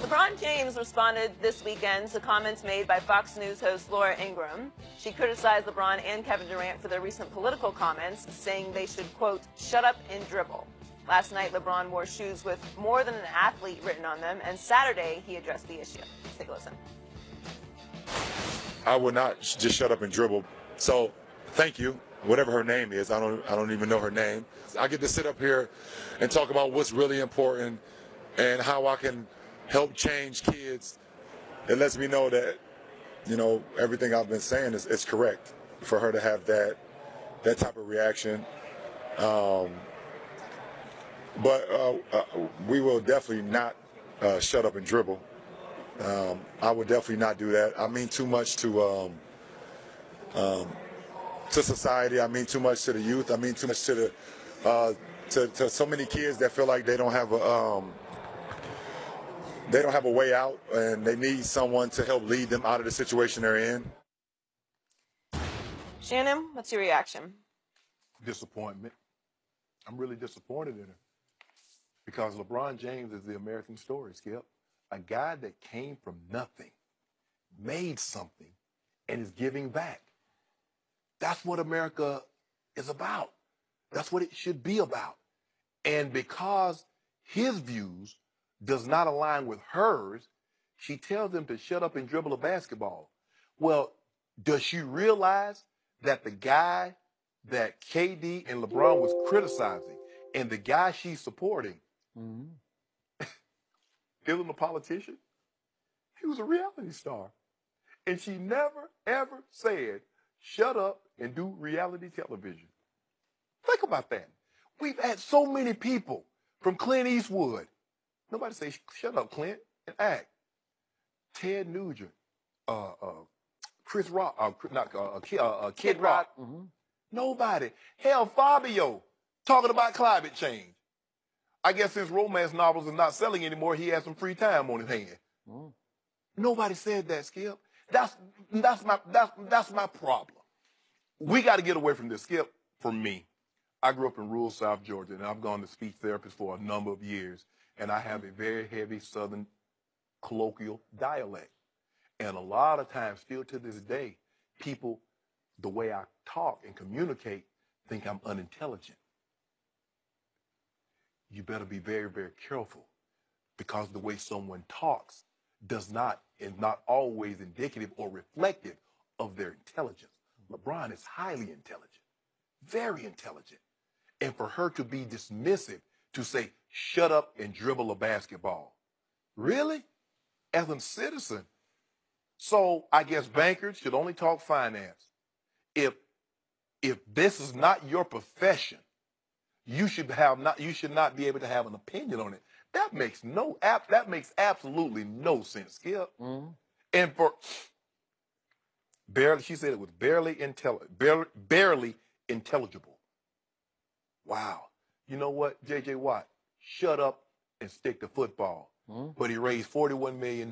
LeBron James responded this weekend to comments made by Fox News host Laura Ingraham. She criticized LeBron and Kevin Durant for their recent political comments, saying they should, quote, shut up and dribble. Last night, LeBron wore shoes with more than an athlete written on them, and Saturday, he addressed the issue. Let's take a listen. I would not just shut up and dribble. So, thank you. Whatever her name is, I don't even know her name. I get to sit up here and talk about what's really important and how I can help change kids. It lets me know that, you know, everything I've been saying is correct for her to have that type of reaction. But we will definitely not shut up and dribble. I would definitely not do that. I mean too much to society. I mean too much to the youth. I mean too much to the to so many kids that feel like they don't have a way out, and they need someone to help lead them out of the situation they're in. Shannon, what's your reaction? Disappointment. I'm really disappointed in her because LeBron James is the American story, Skip. A guy that came from nothing, made something, and is giving back. That's what America is about. That's what it should be about. And because his views does not align with hers, she tells him to shut up and dribble a basketball. Well, does she realize that the guy that KD and LeBron was criticizing and the guy she's supporting isn't a politician? He was a reality star. And she never, ever said, shut up and do reality television. Think about that. We've had so many people from Clint Eastwood. Nobody say, shut up, Clint, and act. Ted Nugent, Chris Rock, Kid Rock. Nobody. Hell, Fabio, talking about climate change. I guess since romance novels are not selling anymore, he has some free time on his hand. Nobody said that, Skip. That's my problem. We got to get away from this, Skip. For me, I grew up in rural South Georgia, and I've gone to speech therapists for a number of years, and I have a very heavy Southern colloquial dialect. And a lot of times, still to this day, people, the way I talk and communicate, think I'm unintelligent. You better be very, very careful, because the way someone talks is not always indicative or reflective of their intelligence. LeBron is highly intelligent, very intelligent. And for her to be dismissive, to say, shut up and dribble a basketball. Really? As a citizen. So I guess bankers should only talk finance. If this is not your profession, you should not be able to have an opinion on it. That makes absolutely no sense, Skip. And for barely, she said it was barely intelligible. Wow. You know what, J.J. Watt? Shut up and stick to football. But he raised $41 million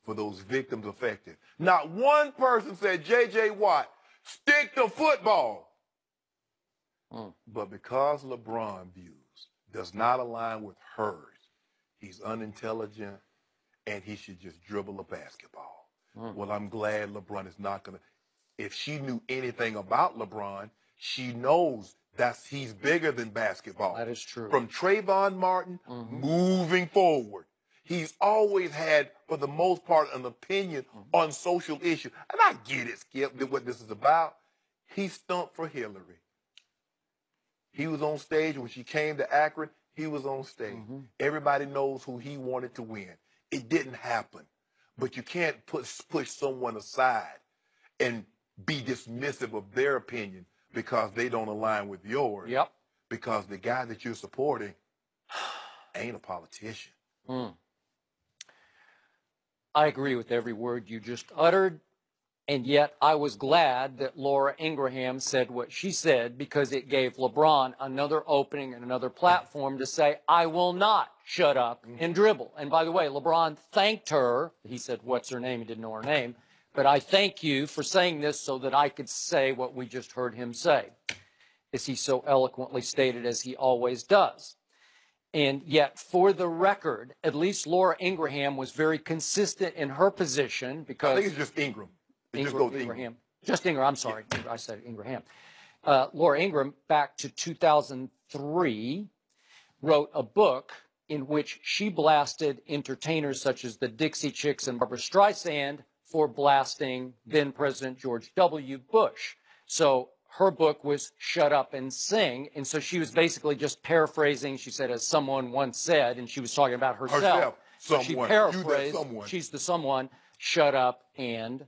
for those victims affected. Not one person said, J.J. Watt, stick to football. But because LeBron's views does not align with hers, he's unintelligent, and he should just dribble a basketball. Well, I'm glad LeBron is not going to. If she knew anything about LeBron, she knows he's bigger than basketball. That is true. From Trayvon Martin moving forward, he's always had, for the most part, an opinion on social issues. And I get it, Skip, what this is about. He stumped for Hillary. He was on stage when she came to Akron. He was on stage. Everybody knows who he wanted to win. It didn't happen. But you can't push someone aside and be dismissive of their opinion because they don't align with yours. Yep. Because the guy that you're supporting ain't a politician. I agree with every word you just uttered. And yet I was glad that Laura Ingraham said what she said, because it gave LeBron another opening and another platform to say, I will not shut up and dribble. And by the way, LeBron thanked her. He said, what's her name? He didn't know her name. But I thank you for saying this so that I could say what we just heard him say, as he so eloquently stated, as he always does. And yet, for the record, at least Laura Ingraham was very consistent in her position because... I think it's just Ingram. It just goes to Ingram. Just Ingram, I'm sorry. Yeah. I said Ingraham. Laura Ingraham, back to 2003, wrote a book in which she blasted entertainers such as the Dixie Chicks and Barbra Streisand for blasting then-President George W. Bush. So her book was Shut Up and Sing, and so she was basically just paraphrasing, she said, as someone once said, and she was talking about herself. So she paraphrased, she's the someone, shut up and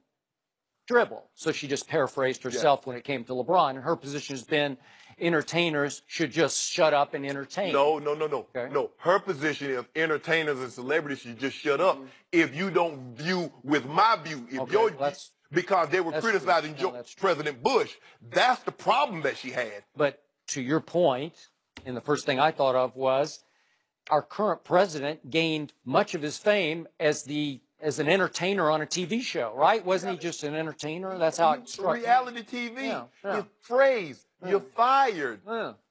dribble. So she just paraphrased herself when it came to LeBron, and her position has been entertainers should just shut up and entertain. No. Okay. No, her position is entertainers and celebrities should just shut up if you don't view with my view. If because they were criticizing President Bush. That's the problem that she had. But to your point, and the first thing I thought of was our current president gained much of his fame as an entertainer on a TV show, right? Wasn't he just an entertainer? That's how it struck. Reality TV. His phrase, you're fired.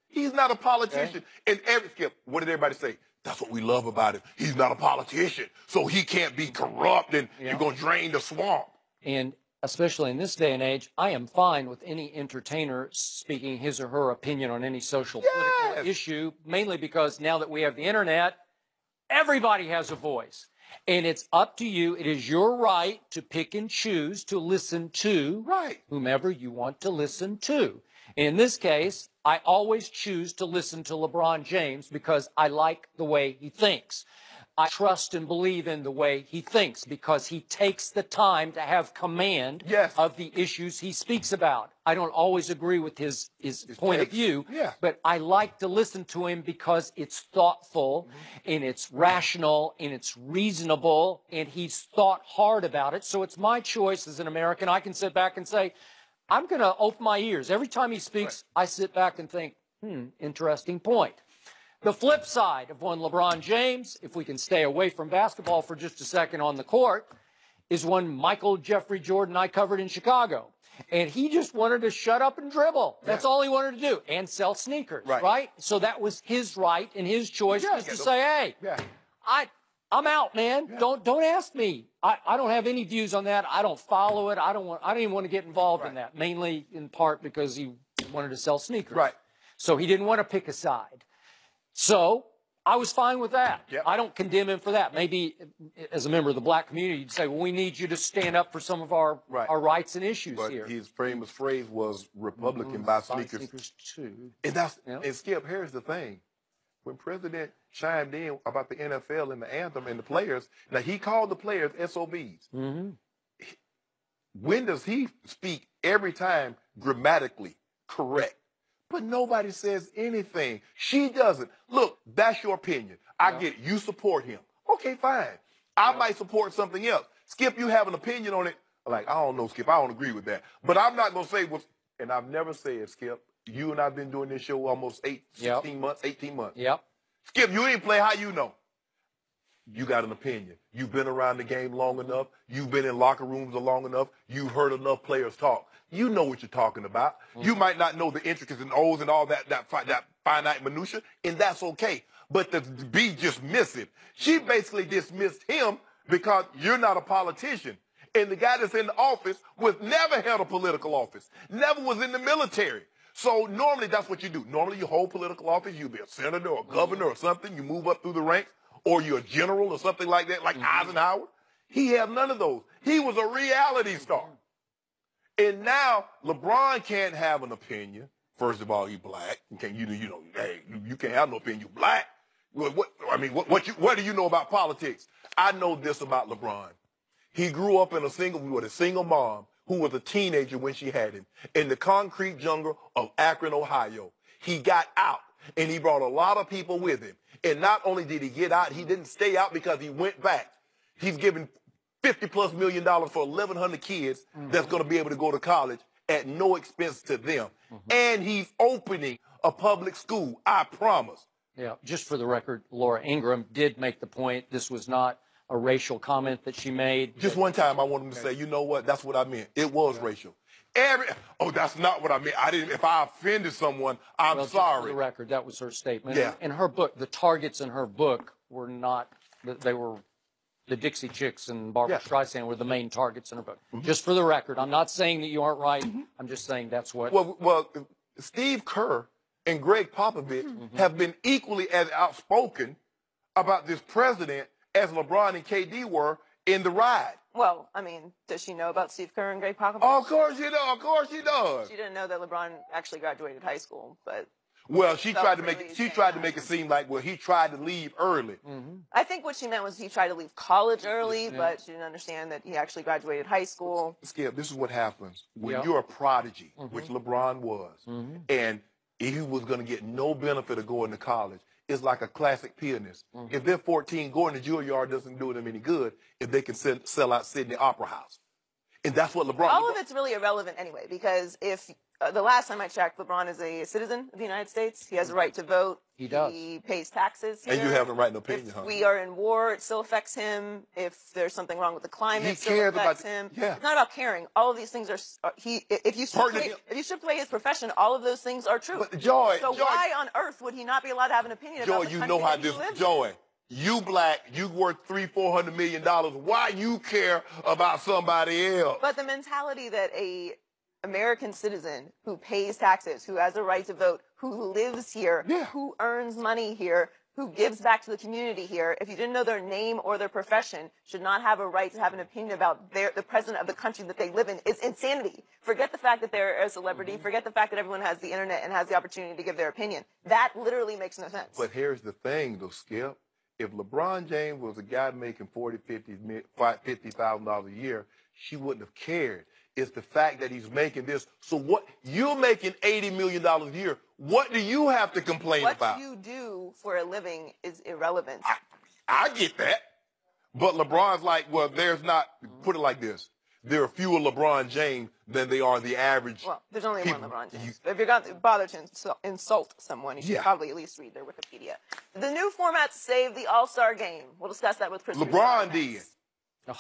He's not a politician. And Skip, what did everybody say? That's what we love about him. He's not a politician, so he can't be corrupt and you're going to drain the swamp. And especially in this day and age, I am fine with any entertainer speaking his or her opinion on any social political issue, mainly because now that we have the internet, everybody has a voice. And it's up to you. It is your right to pick and choose to listen to whomever you want to listen to. In this case, I always choose to listen to LeBron James because I like the way he thinks. I trust and believe in the way he thinks because he takes the time to have command of the issues he speaks about. I don't always agree with his point of view, but I like to listen to him because it's thoughtful and it's rational and it's reasonable and he's thought hard about it. So it's my choice as an American. I can sit back and say, I'm going to open my ears. Every time he speaks, I sit back and think, interesting point. The flip side of one LeBron James, if we can stay away from basketball for just a second on the court, is one Michael Jeffrey Jordan I covered in Chicago. And he just wanted to shut up and dribble. That's all he wanted to do. And sell sneakers, right? So that was his right and his choice just to say, hey, I'm out, man. Don't ask me. I don't have any views on that. I don't follow it. I don't even want to get involved in that, mainly in part because he wanted to sell sneakers. So he didn't want to pick a side. So I was fine with that. I don't condemn him for that. Maybe as a member of the black community, you'd say, well, we need you to stand up for some of our rights and issues here. His famous phrase was Republican buy sneakers too. And Skip, here's the thing. When President chimed in about the NFL and the anthem and the players, now he called the players SOBs. When does he speak every time grammatically correct? But nobody says anything. She doesn't. Look, that's your opinion. I get it. You support him. Okay, fine. I might support something else. Skip, you have an opinion on it. Like, I don't know, Skip. I don't agree with that. But I'm not going to say what's, and I've never said, Skip, you and I have been doing this show almost 18 months. Skip, you ain't play, how you know? You got an opinion. You've been around the game long enough. You've been in locker rooms long enough. You've heard enough players talk. You know what you're talking about. You might not know the intricacies and O's and all that finite minutia, and that's okay. But to be dismissive, she basically dismissed him because you're not a politician. And the guy that's in the office was never held a political office, never was in the military. So normally that's what you do. Normally you hold political office. You'll be a senator or a governor or something. You move up through the ranks, or you're a general or something like that, like Eisenhower. He had none of those. He was a reality star. And now LeBron can't have an opinion. First of all, he's black. You can't have no opinion. You're black. What do you know about politics? I know this about LeBron. He grew up with a single mom who was a teenager when she had him in the concrete jungle of Akron, Ohio. He got out, and he brought a lot of people with him. And not only did he get out, he didn't stay out because he went back. He's given $50+ million for 1,100 kids that's going to be able to go to college at no expense to them. And he's opening a public school, I promise. Yeah, just for the record, Laura Ingraham did make the point this was not a racial comment that she made. Just one time I want him to say, you know what, that's what I meant. It was racial. Oh, that's not what I meant. I didn't. If I offended someone, I'm Well, sorry. just for the record, that was her statement. Yeah. In her book, the targets in her book were not, they were the Dixie Chicks and Barbara Streisand were the main targets in her book. Just for the record, I'm not saying that you aren't right. I'm just saying that's what. Well, Steve Kerr and Greg Popovich have been equally as outspoken about this president as LeBron and KD were in the ride. Well, I mean, does she know about Steve Kerr and Greg Popovich? Oh, of course she does. Of course she does. She didn't know that LeBron actually graduated high school, but. Well, she tried to make it seem like, well, he tried to leave early. I think what she meant was he tried to leave college early, but she didn't understand that he actually graduated high school. Skip, this is what happens when you're a prodigy, which LeBron was, and he was going to get no benefit of going to college. It's like a classic pianist. If they're 14, going to Juilliard doesn't do them any good if they can sell out Sydney Opera House. And that's what LeBron... All of it's really irrelevant anyway, because if the last time I checked, LeBron is a citizen of the United States. He has a right to vote. He does. He pays taxes here. And you have the right to opinion, If huh? we are in war, it still affects him. If there's something wrong with the climate, it still affects him. Yeah. It's not about caring. All of these things are... If you should play his profession, all of those things are true. But Joy... So why on earth would he not be allowed to have an opinion about the country that he lives in? Joy, you black, you worth $300-400 million. Why you care about somebody else? But the mentality that a American citizen who pays taxes, who has a right to vote, who lives here, who earns money here, who gives back to the community here, if you didn't know their name or their profession, should not have a right to have an opinion about the president of the country that they live in. It's insanity. Forget the fact that they're a celebrity. Forget the fact that everyone has the internet and has the opportunity to give their opinion. That literally makes no sense. But here's the thing, though, Skip. If LeBron James was a guy making $50,000 a year, she wouldn't have cared. It's the fact that he's making this. So what you're making $80 million a year. What do you have to complain about? What you do for a living is irrelevant. I get that. But LeBron's like, well, there's not, put it like this. There are fewer LeBron James than they are the average. Well, there's only one LeBron James. If you're going to bother to insult someone, you should probably at least read their Wikipedia. The new format saved the All-Star Game. We'll discuss that with Chris. LeBron did. Oh.